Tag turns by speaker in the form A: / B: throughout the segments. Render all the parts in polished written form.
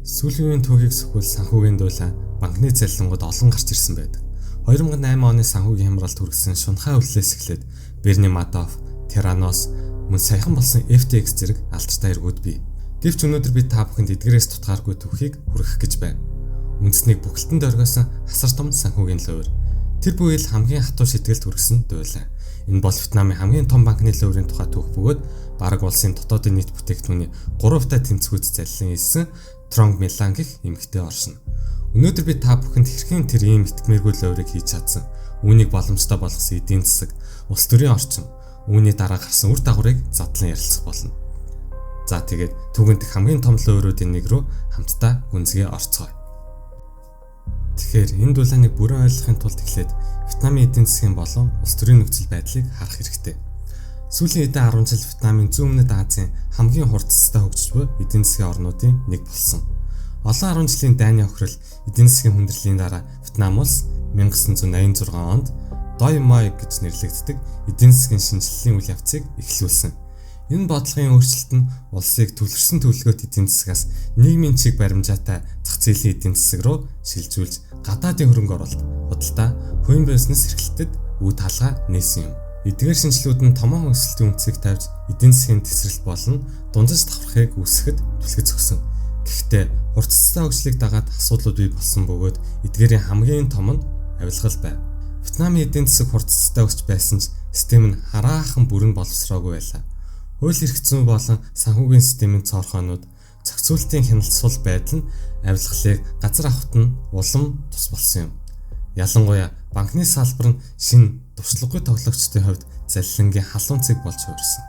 A: Сүүлийн үеийн түүхийг сөхвөл санхүүгийн дуулаа банкны залилангууд олон гарч ирсэн байдаг. 2008 оны санхүүгийн хямралд хүргэсэн шунхай өвлөөс эхлээд Берни Мадофф, Terranos, мөн саяхан болсон FTX зэрэг алдартай эргүүд бий. Гэвч өнөөдөр би та бүхэнд эдгээрээс тутгааргүй түүхийг хүргэх гэж байна. Үндэснийг бүхэлдэнд оргиосон хасар том санхүүгийн лувр. Тэр бүхэл хамгийн хатуу шитгэлд хүргэсэн дуулаа. Энэ бол Вьетнамын хамгийн том банкны луврын тухай түүх бөгөөд бараг улсын дотоодын нийт бүтээгдэхүүний 3% тэнцвүүц залилан ийсэн Trong Milan гэх эмэгтэй оршино. Өнөөдөр би та бүхэнд хэрхэн тэр ийм итгэмээргүй луврыг хийж чадсан, үүнийг боломжтой болгосон эдийн засаг, улс төрийн орчин, үүний дараа гарсан үр дагаврыг задлан ярилцах болно. За тэгээд түүгэнт хамгийн том лувруудын нэг рүү хамтдаа гүнзгий орцгоё. Тэгэхээр энэ дулааныг бүрэн ойлгохын тулд эхлээд Вьетнамын эдийн засгийн болон улс төрийн нөхцөл байдлыг харах хэрэгтэй. Сүүлийн эдийн 10 жил Вьетнамын зүүн өмнөд Азийн хамгийн хурцтай хөгжиж буй эдийн засгийн орнуудын нэг болсон. Олон 10 жилийн дайны охирол эдийн засгийн хүндрэлийн дараа Вьетнам улс 1986 онд Doi Moi гэж нэрлэгддэг эдийн засгийн шинжилгээний үйл явцыг эхлүүлсэн. Энэ бодлогын өөрчлөлт нь улсыг түлхэрсэн төлөвлөгөөт эдийн засгаас нийгмийн чиг баримжаатай зах зээлийн эдийн засаг руу шилжүүлж гадаадын хөрөнгө оруулалт, худалдаа, хувийн бизнес эрхлэлтэд үе талгаа нээсэн юм. Эдгээр шинжилгүүд нь томоохон өсөлтийн үнцийг тавьж эдийн засгийн тесрэлт болон дунджиж давхрахыг үүсгэхэд түлхэж өгсөн. Гэхдээ хурцтай хөгжлийг дагаад асуудлууд бий болсон бөгөөд эдгээрийн хамгийн том нь авилгал байв. Вьетнамын эдийн засаг хурцтай өсч байсан ч систем нь хараахан бүрэн боловсроогүй байлаа. Хууль эрх зүйн болон санхүүгийн системийн цорхоонууд, зохицуулалтын хяналтсал байдал нь авилгалыг газар авахт нь улам тус болсон юм. Ялангуяа банкны салбар нь шинэ туршлагагүй тоглогчдын хувьд залилангийн халуун цэг болж хувирсан.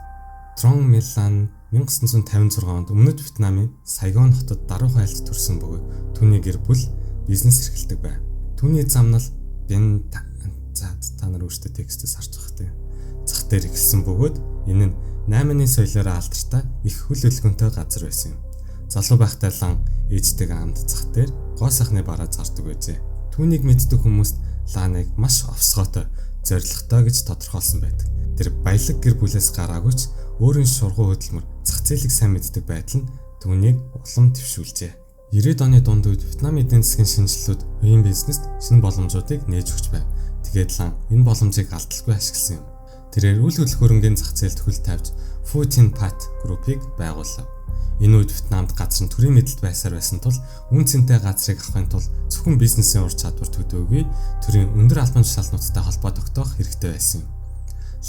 A: Trong Milan 1956 онд өмнөд Вьетнамын Сайгон хотод даруйхан айлд төрсэн бөгөөд түүний гэр бүл бизнес эрхэлдэг байв. Түүний замнал Бен та нар өөрсдөө текстээс харж байгаа хэрэг. Зах дээр эхэлсэн бөгөөд энэ нь 8-ны соёлоор алдартай их хөл өлгөнтэй газар байсан юм. Залуу байхтай лан ээжтэйгээ хамт зах дээр гоо сайхны бараа зардаг байжээ. Түүнийг мэддэг хүмүүст Ланыг маш овсгоотой, зоригтой гэж тодорхойлсон байдаг. Тэр баялаг гэр бүлээс гараагүй ч өөрийн шургуу хөдөлмөр, зах зээлийг сайн мэддэг байдал нь түүнийг улам дэвшүүлжээ. 90-ад оны дунд үед Вьетнамын эдийн засгийн шинжилгүүд хувийн бизнест шинэ боломжуудыг нээж өгч байв. Тэгээд Лан энэ боломжийг алдалгүй ашигласан юм. Тэрээр үйл хөдлөх хөрөнгийн зах зээлд хөл тавьж Phu Tin Pat группыг байгуулав. Энэ үед Вьетнамд газар нь төрийн мэдэлд байсан тул үн цэнтэй газрыг авахын тулд зөвхөн бизнесийн ур чадвар төдөөгүй төрийн өндөр албан тушаалтнуудтай холбоо тогтоох хэрэгтэй байсан юм.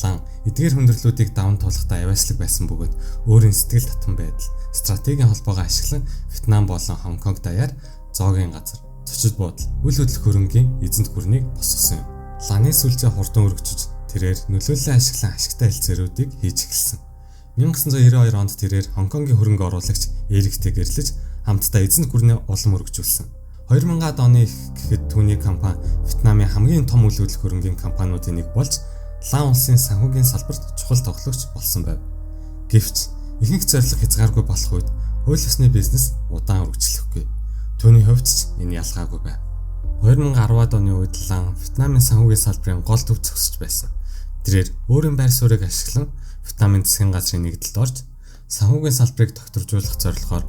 A: Лан эдгээр хүндрэлүүдийг даван туулахдаа авааслаг байсан бөгөөд өөрийн сэтгэл татам байдал, стратегийн холбоогоо ашиглан Вьетнам болон Хонконг даяар зоогийн газар, зочид буудал, үйл хөдлөх хөрөнгийн эзэнт гүрнийг босгосон юм. Ланы сүлжээ хурдан өргөжж тэрээр нөлөөллөө ашиглан ашигтай хэлцээрүүдийг хийж эхэлсэн. 1992 онд тэрээр Хонконгийн хөрөнгө оруулагч Эриктэй гэрлэж хамтдаа эзэнт гүрнээ улам өргөжүүлсэн. 2000-ад оны гэхэд түүний компани Вьетнамын хамгийн том үйл хөдлөх хөрөнгийн компаниудын нэг болж Лан улсын санхүүгийн салбарт чухал тоглогч болсон байв. Гэвч ихэнх зорилго хязгааргүй болох үед хууль ёсны бизнес удаан үргэлжлэхгүй. Түүний хувьд ч энэ ялгаагүй байв. 2010-ад оны үед Лан Вьетнамын санхүүгийн салбарын гол төв зогсож байсан. Тэрээр өөрийн байр суурийг ашиглан Вьетнамын засгийн газрын нэгдэлд орж санхүүгийн салбарыг докторжуулах зорилгоор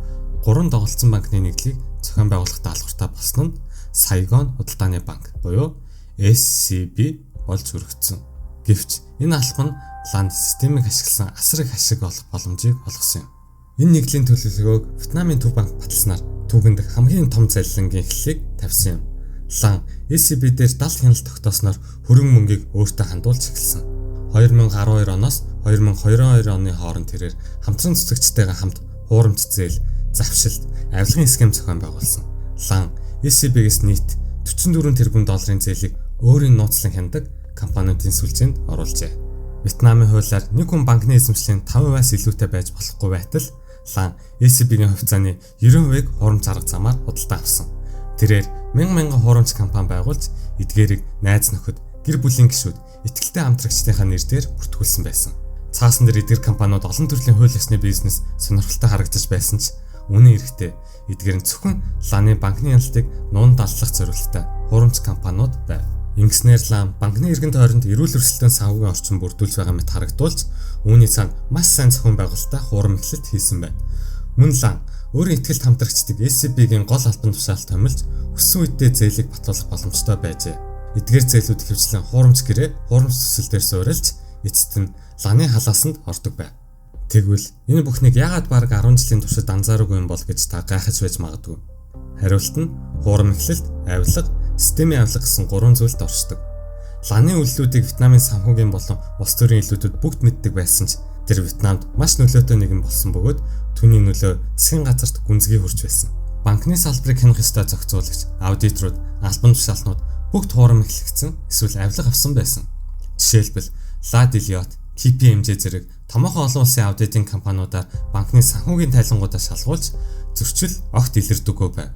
A: 3 доголдсон банкны нэгдлийг зохион байгуулах даалгавартай болсон нь Сайгон худалдааны банк буюу SCB болж өргөгдсөн. Гэвч энэ албан Ланд системийг ашигласан асар их ашиг олох боломжийг олгосон юм. Энэ нэгдлийн төлөвлөгөөг Вьетнамын төв банк баталснаар түүгэнд хамгийн том залилангийн эхлэлийг тавьсан юм. Лан SCB дээр 70 хяналт тогтоосноор хөрөнгө мөнгийг өөртөө хандуулж эхэлсэн. 2012 оноос 2022 оны хооронд тэрээр хамтран цэцэгчтэйгээ хамт хуурамч зээл, завшилт, авилгын схем зохион байгуулсан. Лан SCB-гээс нийт 44 тэрбум долларын зээлийг өөрийн нууцлан хяндаг компаниудын сүлжээнд оруулжээ. Вьетнамын хуулиар нэг хүн банкны эзэмшлийн 5%-аас илүүтэй байж болохгүй байтал Лан SCB-гийн хувьцааны 90%-ийг хуурамч арга замаар худалдан авсан. Тэрээр мянган хуурамч компани байгуулж эдгээрийг найз нөхөд, гэр бүлийн гишүүд, итгэлтэй хамтрагчдынхаа нэрээр бүртгүүлсэн байсан. Цаасан дээр эдгээр компаниуд олон төрлийн хууль ёсны бизнес сонирхолтой харагдаж байсан ч үнэн хэрэгтээ эдгээр нь зөвхөн Ланы банкны хяналтыг нуун даллах зорилготой хуурамч компаниуд байв. Ингэснээр Лан банкны иргэн тойронд эрүүл өрсөлдөөн санхүүгийн орчин бүрдүүлж байгаа мэт харагдуулж үүний цаана маш сайн зохион байгуулалттай хурам эхлэлт хийсэн байна. Мөн Лан өөрийн ихтгэл хамтрагчдыг SCB-гийн гол албан тушаалд томилж өссөн үедээ зээлийг батлуулах боломжтой байжээ. Эдгээр зээлүүд ихэвчлэн хуурамч гэрээ, хуурамч төсөл дээр суурилж эцэст нь ланы халаасанд ордог байв. Тэгвэл энэ бүхнийг яагаад бараг 10 жилийн туршид анзаараагүй юм бол гэж та гайхаж байж магадгүй. Хариулт нь хуурам эхлэлт, авилга, системийн авилга гэсэн 3 зүйлд оршдог. Ланы үйлдэлүүдийг Вьетнамын санхүүгийн болон улс төрийн илүүдүүд бүгд мэддэг байсан ч тэр Вьетнамд маш нөлөөтэй нэгэн болсон бөгөөд түүний нөлөө засгийн газарт гүнзгий хүрч байсан. Банкны салбарыг хянах ёстой зохицуулагч, аудиторууд, албан тушаалтнууд бүгд хуурам эхлэгдсэн эсвэл авилга авсан байсан. Жишээлбэл La Deloitte, KPMG зэрэг томоохон олон улсын аудитын компаниудаар банкны санхүүгийн тайлангуудаа шалгуулж зөрчил огт илэрдэггүй байв.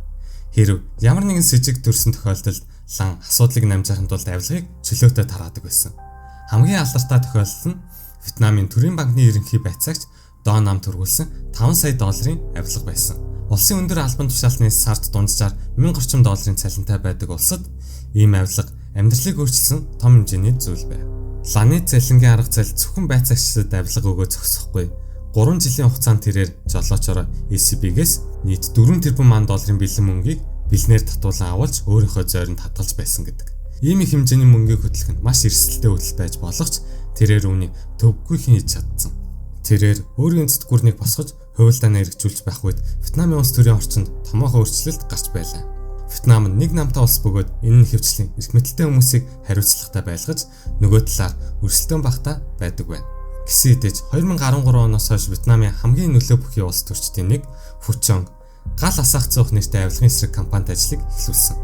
A: Хэрв ямар нэгэн с 'жиг төрсэн тохиолдолд лан асуудлыг намжаахын тулд авилгыг чөлөөтэй тараадаг байсан. Хамгийн алдартай тохиолдол нь Вьетнамын төрийн банкны ерөнхий байцаагч До Нам түргүүлсэн 5 сая долларын авилга байсан. Улсын өндөр албан тушаалтны сард дунджаар 1000 орчим долларын цалинтай байдаг улсад ийм авилга амьдралыг өөрчилсөн том хэмжээний зүйл байв. Ланы цалингийн арга зал зөвхөн байцаагчдад авилга өгөө зогсохгүй. 3 жилийн хугацаанд тэрээр жолоочороо SCB-гээс нийт 4 тэрбум долларын бэлэн мөнгийг бэлнээр татуулан авалж өөрийнхөө зойронд хадгалж байсан гэдэг. Ийм их хэмжээний мөнгийг хөтлөх нь маш эрсдэлтэй хөдөл байж болох ч тэрээр үүнийг төвөггүй хийж чадсан. Тэрээр өөрийн эцэд гүрнийг босгож хувилдаанаа эргэжүүлж байх үед Вьетнамын улс төрийн орчинд томоохон өөрчлөлт гарч байлаа. Вьетнам нь нэг намтай улс бөгөөд энэ нь хэвчлэн эрх мэдэлтэй хүмүүсийг хариуцлагатай байлгаж нөгөө талаар өрсөлдөөн багтаа байдаг байна. Гэсэн хэдиж 2013 оноос хойш Вьетнамын хамгийн нөлөө бүхий улс төрчдийн нэг Фучонг гал асаах цуух нэртэй авилгын эсрэг компанид ажлыг эхлүүлсэн.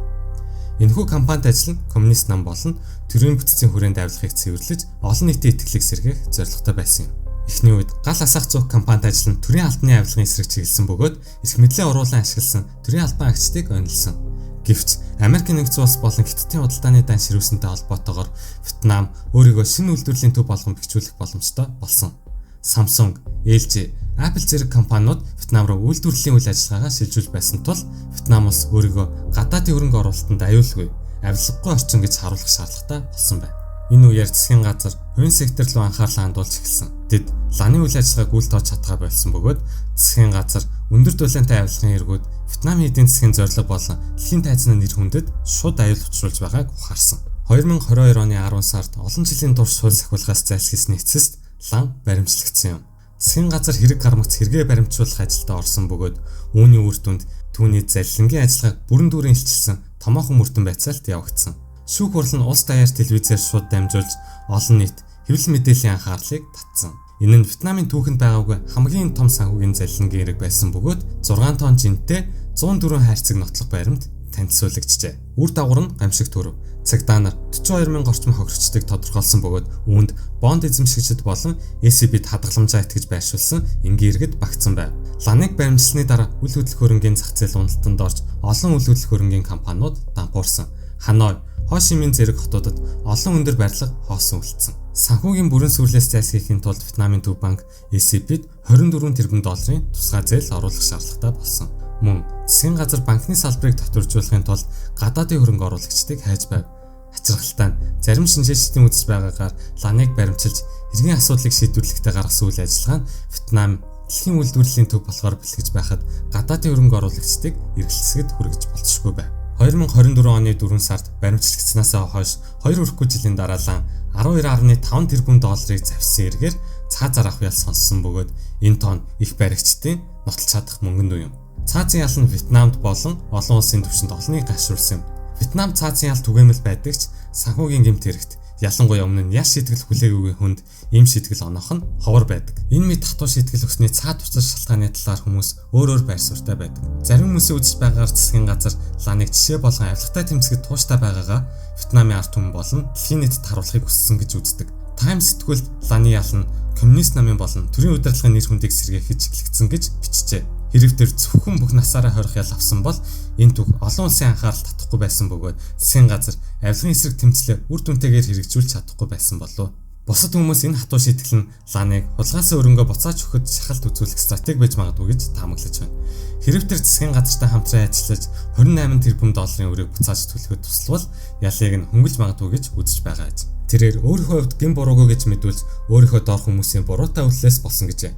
A: Энэхүү компанид ажил нь коммунист нам болон төрийн бүтцийн хүрээнд авилгыг цэвэрлэж олон нийтийн итгэлийг сэргээх зорилготой байсан юм. Эхний үед гал асаах цуух компанид ажил нь төрийн албаны авилгын эсрэг чиглэсэн бөгөөд эрх мэдлээ уруулан ашигласан төрийн албан агчдыг онилсон. Гэвч Америк нэгдсэн улс болон Хятадын худалдааны дан ширүүсэнтэй холбоотойгоор Вьетнам өөрийгөө шинэ үйлдвэрлэлийн төв болгон бэхжүүлэх боломжтой болсон. Samsung, LG, Apple зэрэг компаниуд Вьетнам руу үйлдвэрлэлийн үйл ажиллагаагаа шилжүүлж байсан тул Вьетнам улс өөрийгөө гадаадын хөрөнгө оруулалтанд аюулгүй, авилгагүй орчин гэж харуулах шаардлагатай болсон байна. Энэ үеэр засгийн газар хувийн сектор руу анхаарлаа хандуулж эхэлсэн. Тэд ланы үйл ажиллагааг үйл тоож чадгаа болсон бөгөөд засгийн газар өндөр дулаантай авилгын эргүүд Вьетнамын эдийн засгийн зорилго болон дэлхийн тайзны нэр хүндэд шууд аюул учруулж байгааг ухаарсан. 2022 оны 10 сард олон жилийн турш хууль сахиулгаас зайлсхийсний эцэст лан баримтлагдсан юм. Засгийн газар хэрэг гармагц хэрэгээ баримтжуулах ажилдаа орсон бөгөөд үүний үр дүнд түүний залилангийн ажиллагааг бүрэн дүүрэн илчилсэн томоохон мөрдөн байцаалт явагдсан. Шүүх хурал нь улс даяар телевизээр шууд дамжуулж олон нийт хэвлэл мэдээллийн анхаарлыг татсан. Энэ нь Вьетнамын түүхэнд байгаагүй хамгийн том санхүүгийн залилангийн хэрэг байсан бөгөөд 6 тонн жинтэй 104 хайрцаг нотлох баримт танилцуулагдчихжээ. Үр дагавар нь гамшиг төрөв. Цагдаа нар 42,000 орчим хохирогчдыг тодорхойлсон бөгөөд үүнд бонд эзэмшигчид болон SCB-д хадгаламжаа итгэж байршуулсан энгийн иргэд багтсан байв. Ланыг баримтлсны дараа үл хөдлөх хөрөнгийн зах зээл уналтанд орж олон үл хөдлөх хөрөнгийн компаниуд дампуурсан. Ханой, Хо Ши Минь зэрэг хотуудад олон өндөр барилга хоосон үлдсэн. Санхүүгийн бүрэн сүрлээс зайлсхийхийн тулд Вьетнамын төв банк SCB-д 24 тэрбум долларын тусгай зээл оруулах шаардлагатай болсон. Мөн засгийн газар банкны салбарыг татваржуулахын тулд гадаадын хөрөнгө оруулагчдыг хайж байв. Хачирхалтай нь зарим шинжилгээчдийн үзэж байгаагаар ланыг баримчилж хэргийн асуудлыг шийдвэрлэхдээ гаргасан үйл ажиллагаа нь Вьетнам дэлхийн үйлдвэрлэлийн төв болохоор бэлтгэж байхад гадаадын хөрөнгө оруулагчдыг эргэлзэхэд хүргэж болцсохгүй байв. 2024 оны 4 сард баримтлагдсанаас хойш 2 хүрэхгүй жилийн дараа лан 12.5 тэрбум долларыг завьсан эргээр цаазаар авах ял сонссон бөгөөд энэ тон их баригчдын нотолж чадах мөнгөнд үе юм. Цаазын ял нь Вьетнамд болон олон улсын түвшинд олныг гашуурсан юм. Вьетнам цаазын ял түгээмэл байдагч санхүүгийн гэмт хэрэгт ялангуяа өмнө нь яс шийтгэл хүлээгээгүй хүнд ийм шийтгэл оноох нь ховор байдаг. Энэ мэд хатуу шийтгэл өгсөний цаад буцаж шалтгааны талаар хүмүүс өөр байр суурьтай байдаг. Зарим хүмүүсийн үзэж байгаагаар засгийн газар ланыг жишээ болгон авилгатай тэмцэхэд тууштай байгаагаа Вьетнамын ард түмэн болон дэлхийн нийтэд харуулахыг хүссэн гэж үздэг. Таймс сэтгүүлд ланы ял нь коммунист намын болон төрийн удирдлагын нэр хүндийг сэргээхэд чиглэгдсэн гэж бичжээ. Хэрэг тэр зөвхөн бүх насаараа хорих ял авсан бол энэ түг олон улсын анхаарал татахгүй байсан бөгөөд засгийн газар авилгын эсрэг тэмцлээ үр дүнтэйгээр хэрэгжүүлж чадахгүй байсан болов. Бусад хүмүүс энэ хатуу шийтгэл нь ланыг хулгайсаа өрөнгөө буцааж өгөхөд шахалт үзүүлэх стратеги байж магадгүй гэж таамаглаж байна. Хэрэг тэр засгийн газартай хамтран ажиллаж 28 тэрбум долларын өрийг буцааж төлөхөд туславал ялыг нь хөнгөлж магадгүй гэж үзэж байгаа юм. Тэрээр өөрийнхөө хувьд гин буруугүй гэж мэдүүлж өөрийнхөө доор хүмүүсийн буруутай үйлдэлээс болсон гэжээ.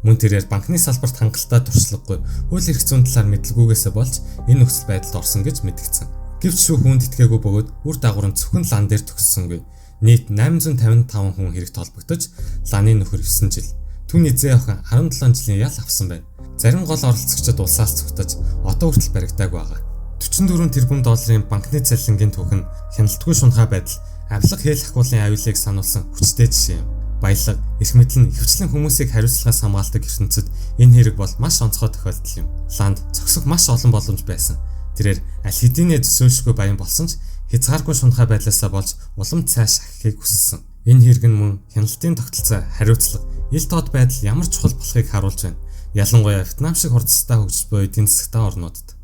A: Мөн тэрээр банкны салбарт хангалттай туршлагагүй, хууль эрх зүйн талаар мэдлэгүйгээсээ болж энэ нөхцөл байдалд орсон гэж мэдгдсэн. Гэвч шүүх үүнд итгээгүй бөгөөд үр дагавар нь зөвхөн лан дээр төгссөнгүй. Нийт 855 хүн хэрэгт холбогдож, ланы нөхөр 9 жил, түүний зээ охин 17 жилийн ял авсан байна. Зарим гол оролцогчид улсаас цугтаж, одоо хүртэл баригдаагүй байгаа. 44 тэрбум долларын банкны цалингийн түүх нь хяналтгүй шунхай байдал, авилга хээл ахгуулын аюулыг сануулсан хүчтэй жишээ юм. Баялаг, эрх мэдэл нь ихэвчлэн хүмүүсийг хариуцлагаас хамгаалдаг ертөнцид энэ хэрэг бол маш онцгой тохиолдол юм. Ланд зогсох маш олон боломж байсан. Тэрээр аль хэдийнэ төсөөлшгүй баян болсон ч хязгааргүй шунхай байдлаасаа болж улам цааш ахихыг хүссэн. Энэ хэрэг нь мөн хяналтын тогтолцоо, хариуцлага, ил тод байдал ямар чухал болохыг харуулж байна. Ялангуяа Вьетнам шиг хурцтай хөгжиж буй эдийн засгтай орнуудад.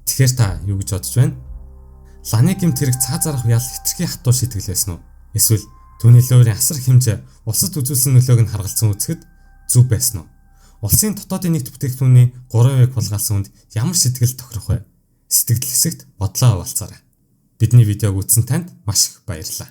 A: Тэгэхээр та юу гэж бодож байна? Ланы гэмт хэрэг цаа зарах ял хэтэрхий хатуу шийтгэлээсэн үү? Эсвэл түүний луурын асар хэмжээ улсад үзүүлсэн нөлөөг нь харгалзан үзэхэд зөв байсан уу? Улсын дотоодын нийт бүтээгдэхүүний 3% булгаалсан хүнд ямар сэтгэл тохирох вэ? Сэтгэл хэсэгт бодлоо хаваалцаарай. Бидний видеог үзсэн танд маш их баярлалаа.